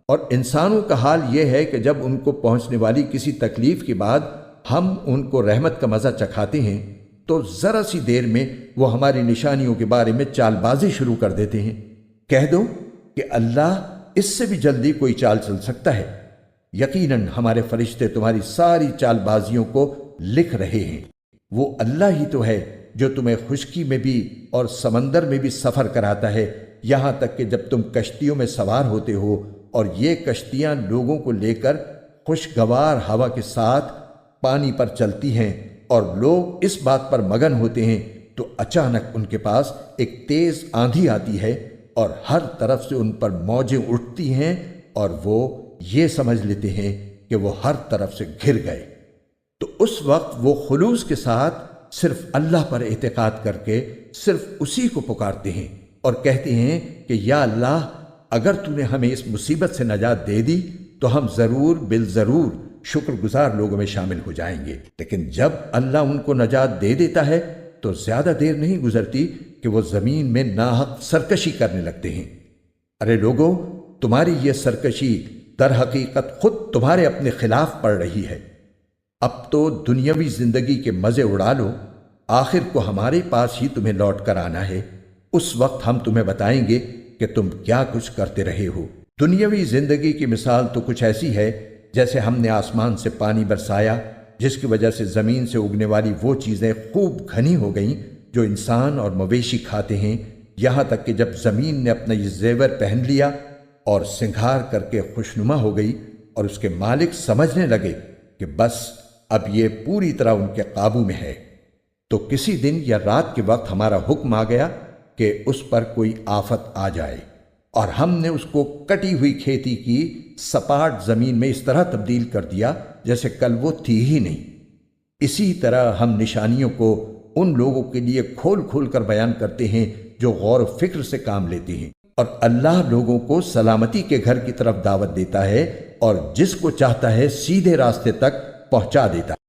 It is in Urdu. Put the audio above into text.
اور انسانوں کا حال یہ ہے کہ جب ان کو پہنچنے والی کسی تکلیف کے بعد ہم ان کو رحمت کا مزہ چکھاتے ہیں تو ذرا سی دیر میں وہ ہماری نشانیوں کے بارے میں چال بازی شروع کر دیتے ہیں۔ کہہ دو کہ اللہ اس سے بھی جلدی کوئی چال چل سکتا ہے۔ یقیناً ہمارے فرشتے تمہاری ساری چال بازیوں کو لکھ رہے ہیں۔ وہ اللہ ہی تو ہے جو تمہیں خشکی میں بھی اور سمندر میں بھی سفر کراتا ہے، یہاں تک کہ جب تم کشتیوں میں سوار ہوتے ہو اور یہ کشتیاں لوگوں کو لے کر خوشگوار ہوا کے ساتھ پانی پر چلتی ہیں اور لوگ اس بات پر مگن ہوتے ہیں تو اچانک ان کے پاس ایک تیز آندھی آتی ہے اور ہر طرف سے ان پر موجیں اٹھتی ہیں اور وہ یہ سمجھ لیتے ہیں کہ وہ ہر طرف سے گھر گئے۔ تو اس وقت وہ خلوص کے ساتھ صرف اللہ پر اعتقاد کر کے صرف اسی کو پکارتے ہیں اور کہتے ہیں کہ یا اللہ، اگر تو نے ہمیں اس مصیبت سے نجات دے دی تو ہم ضرور بالضرور شکر گزار لوگوں میں شامل ہو جائیں گے۔ لیکن جب اللہ ان کو نجات دے دیتا ہے تو زیادہ دیر نہیں گزرتی کہ وہ زمین میں ناحق سرکشی کرنے لگتے ہیں۔ ارے لوگو، تمہاری یہ سرکشی در حقیقت خود تمہارے اپنے خلاف پڑ رہی ہے۔ اب تو دنیاوی زندگی کے مزے اڑا لو، آخر کو ہمارے پاس ہی تمہیں لوٹ کر آنا ہے۔ اس وقت ہم تمہیں بتائیں گے کہ تم کیا کچھ کرتے رہے ہو۔ دنیاوی زندگی کی مثال تو کچھ ایسی ہے جیسے ہم نے آسمان سے پانی برسایا، جس کی وجہ سے زمین سے اگنے والی وہ چیزیں خوب گھنی ہو گئیں جو انسان اور مویشی کھاتے ہیں، یہاں تک کہ جب زمین نے اپنا یہ زیور پہن لیا اور سنگھار کر کے خوشنما ہو گئی اور اس کے مالک سمجھنے لگے کہ بس اب یہ پوری طرح ان کے قابو میں ہے، تو کسی دن یا رات کے وقت ہمارا حکم آ گیا کہ اس پر کوئی آفت آ جائے، اور ہم نے اس کو کٹی ہوئی کھیتی کی سپاٹ زمین میں اس طرح تبدیل کر دیا جیسے کل وہ تھی ہی نہیں۔ اسی طرح ہم نشانیوں کو ان لوگوں کے لیے کھول کھول کر بیان کرتے ہیں جو غور و فکر سے کام لیتے ہیں، اور اللہ لوگوں کو سلامتی کے گھر کی طرف دعوت دیتا ہے اور جس کو چاہتا ہے سیدھے راستے تک پہنچا دیتا ہے۔